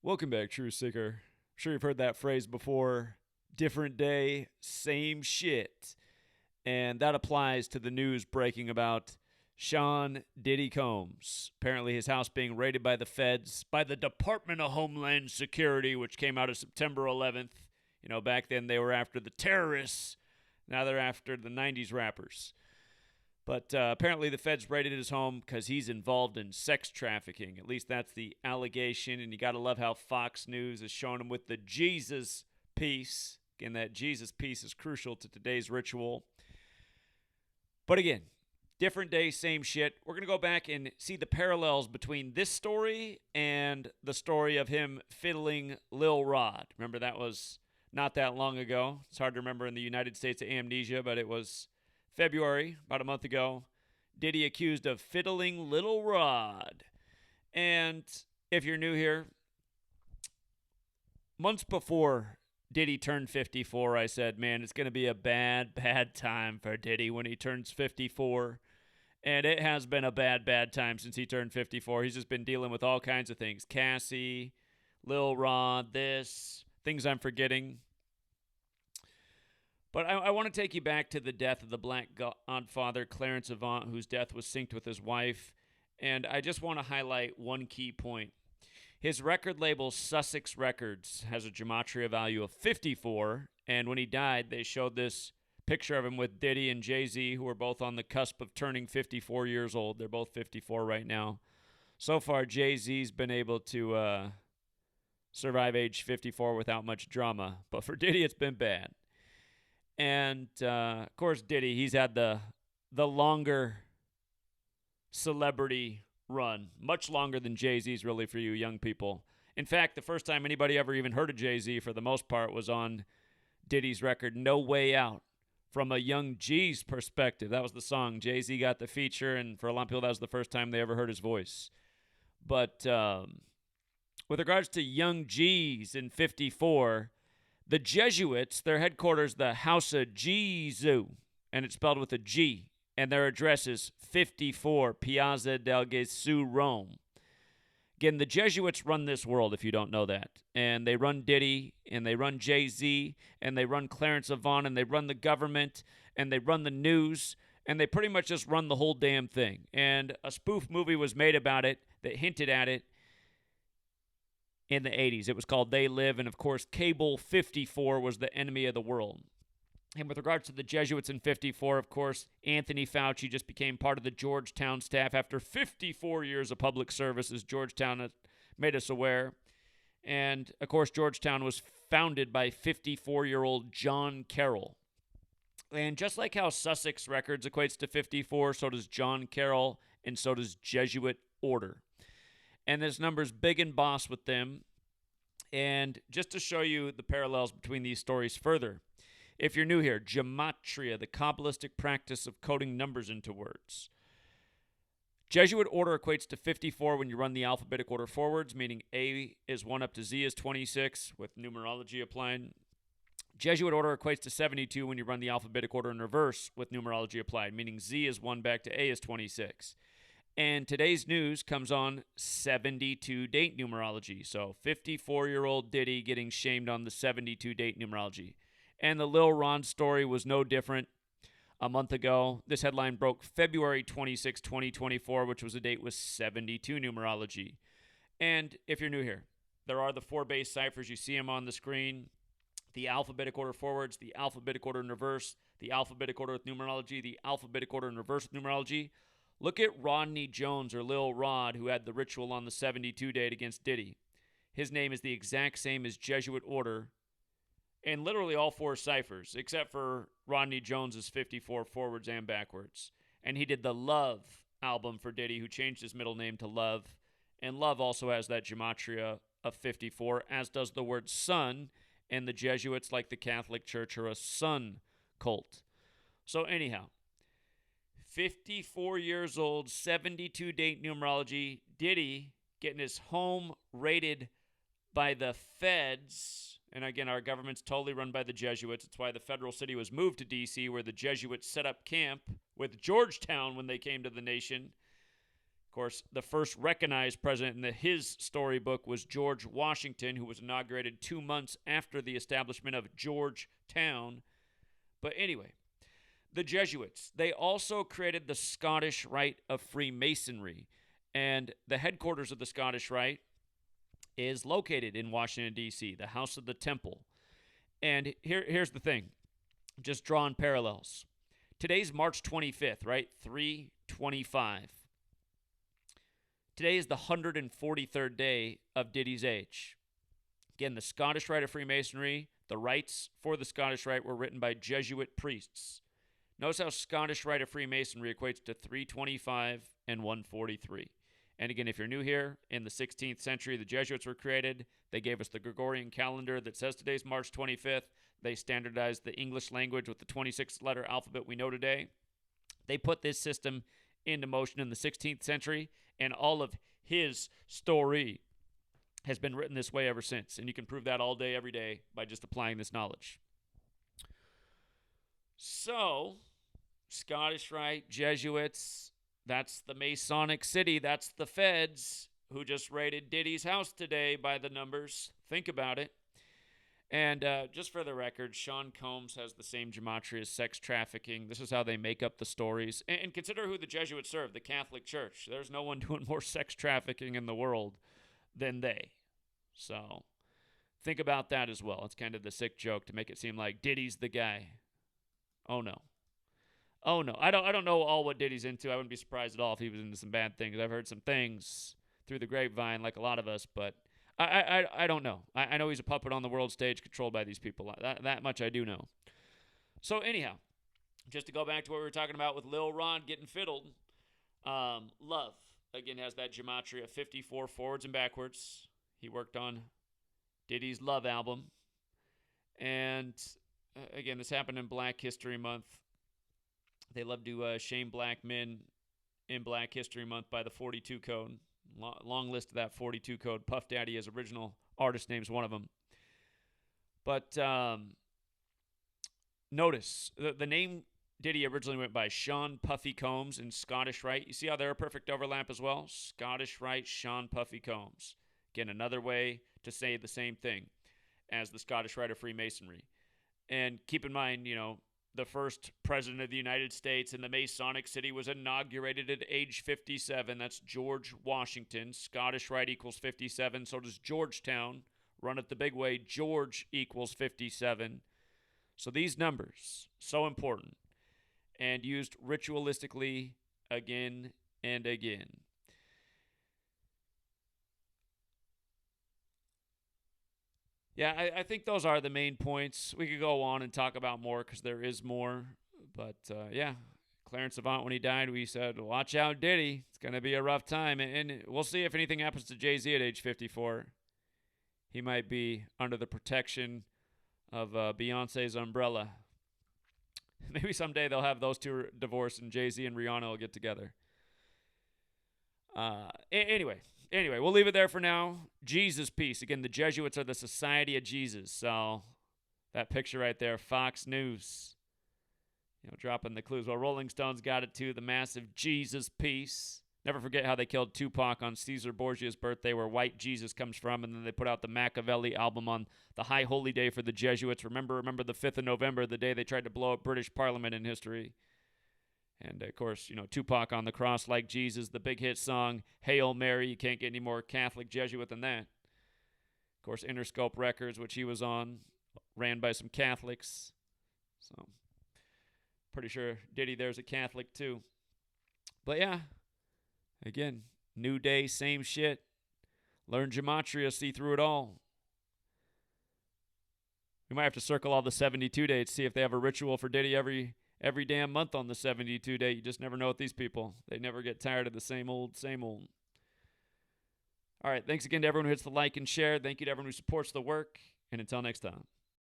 Welcome back, True Seeker. I'm sure you've heard that phrase before. Different day, same shit. And that applies to the news breaking about Sean Diddy Combs. Apparently his house being raided by the feds, by the Department of Homeland Security, which came out of September 11th. You know, back then they were after the terrorists. Now they're after the 90s rappers. But apparently the feds raided his home because he's involved in sex trafficking. At least that's the allegation. And you got to love how Fox News is showing him with the Jesus piece. Again, that Jesus piece is crucial to today's ritual. But again, different day, same shit. We're going to go back and see the parallels between this story and the story of him fiddling Lil Rod. Remember, that was not that long ago. It's hard to remember in the United States of amnesia, but it was February, about a month ago. Diddy accused of fiddling Lil Rod. And if you're new here, months before Diddy turned 54, I said, man, it's going to be a bad time for Diddy when he turns 54. And it has been a bad time since he turned 54. He's just been dealing with all kinds of things. Cassie, Lil Rod, things I'm forgetting. But I want to take you back to the death of the Black Godfather, Clarence Avant, whose death was synced with his wife. And I just want to highlight one key point. His record label, Sussex Records, has a Gematria value of 54. And when he died, they showed this picture of him with Diddy and Jay-Z, who are both on the cusp of turning 54 years old. They're both 54 right now. So far, Jay-Z's been able to survive age 54 without much drama. But for Diddy, it's been bad. And, of course, Diddy, he's had the longer celebrity run, much longer than Jay-Z's really for you young people. In fact, the first time anybody ever even heard of Jay-Z, for the most part, was on Diddy's record, No Way Out, from a young G's perspective. That was the song. Jay-Z got the feature, and for a lot of people, that was the first time they ever heard his voice. But with regards to young G's in 54, the Jesuits, their headquarters, the House of Jesuit, and it's spelled with a G, and their address is 54 Piazza del Gesù, Rome. Again, the Jesuits run this world, if you don't know that. And they run Diddy, and they run Jay-Z, and they run Clarence Avant, and they run the government, and they run the news, and they pretty much just run the whole damn thing. And a spoof movie was made about it that hinted at it in the 80s. It was called They Live, and of course, Cable 54 was the enemy of the world. And with regards to the Jesuits in 54, of course, Anthony Fauci just became part of the Georgetown staff after 54 years of public service, as Georgetown made us aware. And, of course, Georgetown was founded by 54-year-old John Carroll. And just like how Sussex Records equates to 54, so does John Carroll, and so does Jesuit Order. And this number's big and boss with them. And just to show you the parallels between these stories further, if you're new here, Gematria, the Kabbalistic practice of coding numbers into words. Jesuit order equates to 54 when you run the alphabetic order forwards, meaning A is 1 up to Z is 26, with numerology applied. Jesuit order equates to 72 when you run the alphabetic order in reverse, with numerology applied, meaning Z is 1 back to A is 26. And today's news comes on 72 date numerology. So 54-year-old Diddy getting shamed on the 72 date numerology. And the Lil Rod story was no different a month ago. This headline broke February 26, 2024, which was a date with 72 numerology. And if you're new here, there are the 4 base ciphers. You see them on the screen. The alphabetic order forwards, the alphabetic order in reverse, the alphabetic order with numerology, the alphabetic order in reverse with numerology. Look at Rodney Jones, or Lil Rod, who had the ritual on the 72 date against Diddy. His name is the exact same as Jesuit order, and literally all 4 ciphers, except for Rodney Jones's 54 forwards and backwards. And he did the Love album for Diddy, who changed his middle name to Love. And Love also has that Gematria of 54, as does the word son, and the Jesuits, like the Catholic Church, are a sun cult. So anyhow, 54 years old, 72 date numerology, Diddy getting his home raided by the feds. And again, our government's totally run by the Jesuits. It's why the federal city was moved to D.C., where the Jesuits set up camp with Georgetown when they came to the nation. course, the first recognized president in his storybook was George Washington, who was inaugurated 2 months after the establishment of Georgetown. But anyway, the Jesuits, they also created the Scottish Rite of Freemasonry. And the headquarters of the Scottish Rite is located in Washington, D.C., the House of the Temple. And here's the thing, just drawing parallels. Today's March 25th, right? 3/25. Today is the 143rd day of Diddy's age. Again, the Scottish Rite of Freemasonry, the rites for the Scottish Rite were written by Jesuit priests. Notice how Scottish Rite of Freemasonry equates to 325 and 143. And again, if you're new here, in the 16th century, the Jesuits were created. They gave us the Gregorian calendar that says today's March 25th. They standardized the English language with the 26-letter alphabet we know today. They put this system into motion in the 16th century, and all of his story has been written this way ever since. And you can prove that all day, every day, by just applying this knowledge. So, Scottish Rite, Jesuits, that's the Masonic city. That's the feds who just raided Diddy's house today by the numbers. Think about it. And just for the record, Sean Combs has the same gematria as sex trafficking. This is how they make up the stories. And consider who the Jesuits serve, the Catholic Church. There's no one doing more sex trafficking in the world than they. So think about that as well. It's kind of the sick joke to make it seem like Diddy's the guy. Oh, no. Oh, no. I don't know all what Diddy's into. I wouldn't be surprised at all if he was into some bad things. I've heard some things through the grapevine, like a lot of us, but I don't know. I know he's a puppet on the world stage controlled by these people. That much I do know. So anyhow, just to go back to what we were talking about with Lil Rod getting fiddled, Love, again, has that gematria 54 forwards and backwards. He worked on Diddy's Love album. And again, this happened in Black History Month. They love to shame black men in Black History Month by the 42 code. Long list of that 42 code. Puff Daddy, his original artist name's one of them. But notice, the name Diddy originally went by Sean Puffy Combs in Scottish Rite. You see how they're a perfect overlap as well? Scottish Rite, Sean Puffy Combs. Again, another way to say the same thing as the Scottish Rite of Freemasonry. And keep in mind, the first president of the United States in the Masonic city was inaugurated at age 57. That's George Washington. Scottish Rite equals 57. So does Georgetown. Run it the big way. George equals 57. So these numbers, so important, and used ritualistically again and again. Yeah, I think those are the main points. We could go on and talk about more because there is more. But, yeah, Clarence Avant, when he died, we said, watch out, Diddy. It's going to be a rough time. And we'll see if anything happens to Jay-Z at age 54. He might be under the protection of Beyonce's umbrella. Maybe someday they'll have those two divorced and Jay-Z and Rihanna will get together. Anyway, we'll leave it there for now. Jesus Peace. Again, the Jesuits are the Society of Jesus. So that picture right there, Fox News. Dropping the clues. Well, Rolling Stones got it too. The massive Jesus Peace. Never forget how they killed Tupac on Caesar Borgia's birthday, where White Jesus comes from, and then they put out the Machiavelli album on the High Holy Day for the Jesuits. Remember the 5th of November, the day they tried to blow up British Parliament in history. And, of course, Tupac on the cross like Jesus, the big hit song, Hail Mary. You can't get any more Catholic Jesuit than that. Of course, Interscope Records, which he was on, ran by some Catholics. So, pretty sure Diddy there's a Catholic too. But, yeah, again, new day, same shit. Learn Gematria, see through it all. We might have to circle all the 72 dates, see if they have a ritual for Diddy every damn month on the 72 date. You just never know with these people. They never get tired of the same old, same old. All right, thanks again to everyone who hits the like and share. Thank you to everyone who supports the work. And until next time.